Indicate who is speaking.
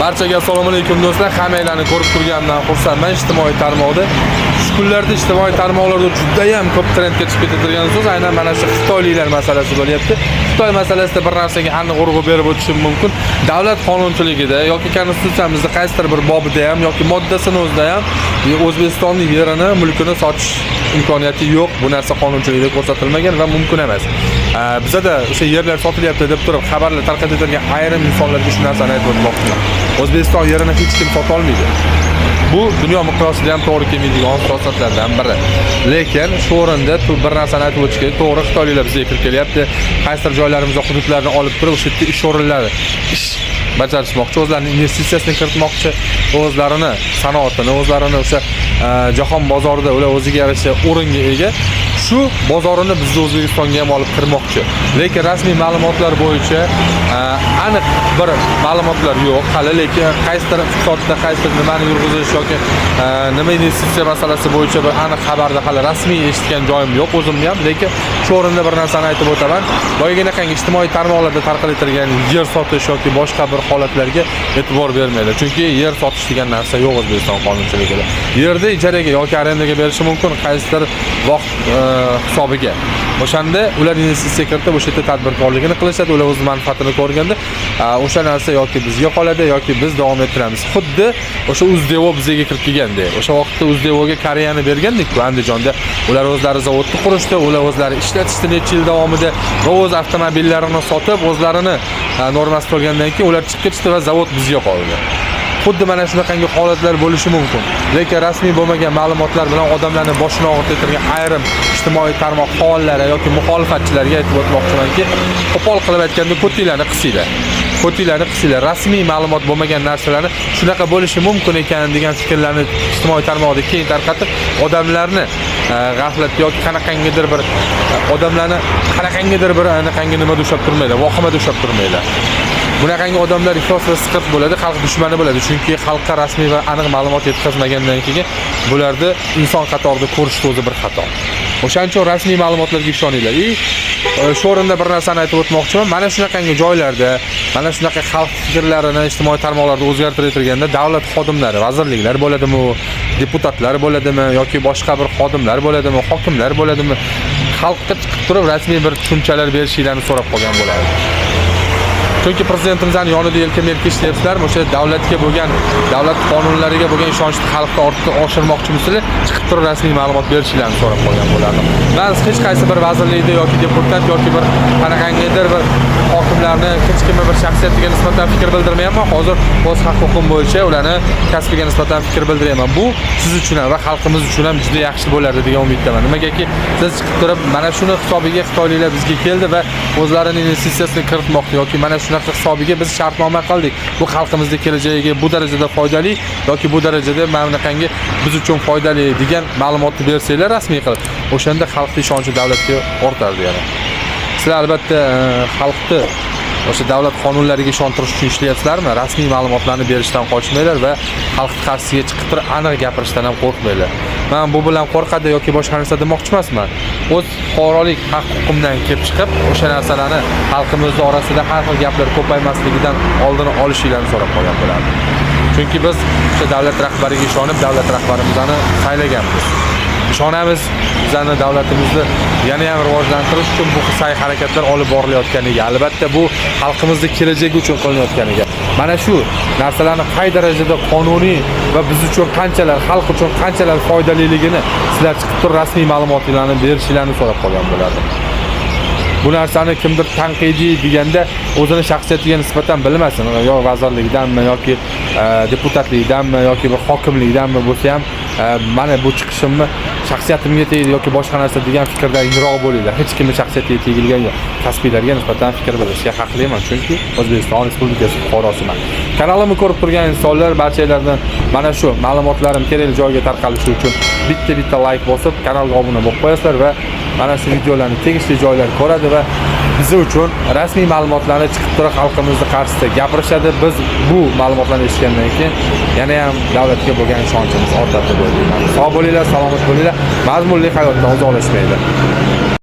Speaker 1: Barchaga assalomu alaykum do'stlar. Hammanglarni ko'rib turganimdan xursandman. Ijtimoiy tarmoqda shu kunlarda ijtimoiy tarmoqlarda juda ham ko'p trendga chiqib ketadigan so'z aynan mana shu xitoyliklar masalasi bo'lyapti. Xitoy masalasida bir narsaga aniq urg'u berib o'tishim mumkin. Davlat qonunchiligida yoki konstitutsiyamizda qaysidir bir bobida ham yoki moddasini o'zida ham O'zbekistonning yerini, mulkini sotish imkoniyati yo'q. Bu narsa qonunchilikda ko'rsatilmagan va mumkin emas. Bizda o'sha yerlar sotilyapti deb turib xabarlar tarqatadigan ayrim insonlarga shu narsani aytib o'tmoqchiman. O'zbekiston yerini hech kim sota olmaydi. Bu dunyo miqyosida ham to'g'ri kelmaydigan siyosatlardan biri. Lekin shu o'rinda bir narsani aytib o'tish kerak. To'g'ri, xitoyliklar bizga kirib kelyapti. Qaysidir joylarimizda hududlarni olib turib, o'sha yerda ish o'rinlari, ish bajarishmoqchi, o'zlarining investitsiyasini kiritmoqchi, o'zlarini sanoatini, o'zlarini o'sha jahon bozorida ular o'ziga yarasha o'ringa ega. Shu bozorini bizning O'zbekistonga ham olib kirmoqchi. Lekin rasmiy ma'lumotlar bo'yicha aniq bir ma'lumotlar yo'q. Hali lekin qaysidir iqtisodda qaysidir nimani yurg'izish yoki nima investitsiya masalasi bo'yicha bir aniq xabarda hali rasmiy eshitgan joyim yo'q o'zimni ham. Lekin shu o'rinda bir narsani aytib o'taman. Boyagina ijtimoiy tarmoqlarda tarqatilgan yer sotish yoki boshqa bir holatlarga e'tibor bermaydi. Chunki yer sotish degan narsa yo'q O'zbekiston qonunchiligida. Yerni ijaraga yoki arendaga berishi mumkin qaysidir vaqt hisobiga. O'shanda ular investitsiya kiritib o'sha yerda tadbirkorligini qilishadi, ular o'z manfaatini ko'rganda o'sha narsa yoki bizga qoladi yoki biz davom ettiramiz. Xuddi o'sha Uzdevo bizga kirib kelganda, o'sha vaqtda Uzdevoga Koreyani bergandik-ku Andijonda. Ular o'zlari zavodni qurishdi, ular o'zlari ishlatishdi necha yil davomida va o'z avtomobillarini sotib, o'zlarini normasi bo'lgandan keyin ular chiqib ketishdi va zavod bizga qoldi. Xuddi mana shunaqangi holatlar bo'lishi mumkin. Lekin rasmiy bo'lmagan ma'lumotlar bilan odamlarni boshini og'ritayotgan ayrim ijtimoiy tarmoq faollari yoki muxolifatchilarga aytib o'tmoqchimanki, qo'pol qilib aytganda ko'tinglarni qisinglar. Ko'tinglarni qisinglar. Rasmiy ma'lumot bo'lmagan narsalarni shunaqa bo'lishi mumkin ekan degan fikrlarni ijtimoiy tarmoqda keng tarqatib, odamlarni g'aflatga yoki qanaqangidir bir odamlarni qanaqangidir bir anaqangi nima dushab turmaydi, vohima dushab turmaydi. Bunaqangi odamlar iflos va siqit bo'ladi, xalq dushmani bo'ladi. Chunki xalqqa rasmiy va aniq ma'lumot yetkazmagandan keyin bularni inson qatorida ko'rish o'zi bir xato. O'shaning uchun rasmiy ma'lumotlarga ishoninglar. Shu o'rinda bir narsani aytib o'tmoqchiman. Mana shunaqangi joylarda, mana shunaqa xalq fikrlarini ijtimoiy tarmoqlarda o'zgartirayotganda davlat xodimlari, vazirliklar bo'ladimi, deputatlar bo'ladimi yoki boshqa bir xodimlar bo'ladimi, hokimlar bo'ladimi, xalqqa chiqib turib rasmiy bir tushunchalar berishinglarni so'rab qolgan bo'ladi. Chunki prezidentimizning yonida yelka-melka ishlayapsizlar, o'sha davlatga bo'lgan, davlat qonunlariga bo'lgan ishonchni xalqqa ortga oshirmoqchimisizlar, chiqib turib rasmiy ma'lumot berishinglarni so'rab qolgan bo'ladi. Men hech qaysi bir vazirlikda yoki deputat yoki bir qanaqangidir bir hokimlarni hech kimga bir shaxsiyatiga nisbatan fikr bildirmayapman. Hozir o'z haq-huquqim bo'yicha ularni kasbiga nisbatan fikr bildiryapman. Bu siz uchun ham va xalqimiz uchun ham juda yaxshi bo'lardi degan umiddaman. Nimagaki siz chiqib turib mana shuni hisobiga xitoyliklar bizga keldi va o'zlarining investitsiyasini kiritmoqda yoki mana shunaqa hisobiga biz shartnoma qildik. Bu xalqimizning kelajagiga bu darajada foydali yoki bu darajada mana bunaqangi biz uchun foydali degan ma'lumotni bersanglar rasmiy qilib, o'shanda xalqning ishonchi davlatga ortardi yana. Sizlar albatta xalqni o'sha davlat qonunlariga ishontirish uchun ishlayapsizlarmi? Rasmiy ma'lumotlarni berishdan qochmanglar va xalq qarshisiga chiqib turib aniq gapirishdan ham qo'rqmanglar. Men bu bilan qo'rqadi yoki boshqa narsa demoqchi emasman. O'z fuqarolik haq-huquqimdan kelib chiqib, o'sha narsalarni xalqimiz orasida har xil gaplar ko'paymasligidan oldini olishinglarni so'rab qolgan bo'lardim. Chunki biz o'sha davlat rahbariga ishonib, davlat rahbarimizni saylaganmiz. Ishonamiz, bizning davlatimizni yana ham rivojlantirish uchun bu sa'y-harakatlar olib borilayotganiga, albatta bu xalqimizning kelajagi uchun qilinayotganiga. Mana shu narsalarni qay darajada qonuniy va biz uchun qanchalar, xalq uchun qanchalar foydaliligini sizlar chiqib turib rasmiy ma'lumotlarni berishinglarni so'rab qolgan bo'lardim. Bu narsani kimdir tanqidiy deganda o'zini shaxsiyatiga nisbatan bilmasin, yo vazirlikdanmi yoki deputatlikdanmi yoki bir hokimlikdanmi bo'lsa ham mana bu chiqishimni shaxsiyatimga tegdi yoki boshqa narsa degan fikrdan yiroq bo'linglar. Hech kimning shaxsiyatiga tegilgan yo'q. Kasbiylarga nisbatan fikr bildirishga haqliman, chunki O'zbekiston Respublikasi fuqarosiman. Kanalimni ko'rib turgan insonlar barchalardan mana shu ma'lumotlarim kerakli joyga tarqalishi uchun bitta like bosib, kanalga obuna bo'lib qo'yasizlar va mana shu videolarni tegishli joylar ko'radi va biz uchun rasmiy ma'lumotlarni chiqib turib xalqimizning qarshisida gapirishadi. Biz bu ma'lumotlarni eshitgandan keyin yana ham davlatga bo'lgan ishonchimiz ortadi deb o'ylayman. Sog' bo'linglar, salomat bo'linglar. Mazmunli hayotdan uzoqlashmanglar.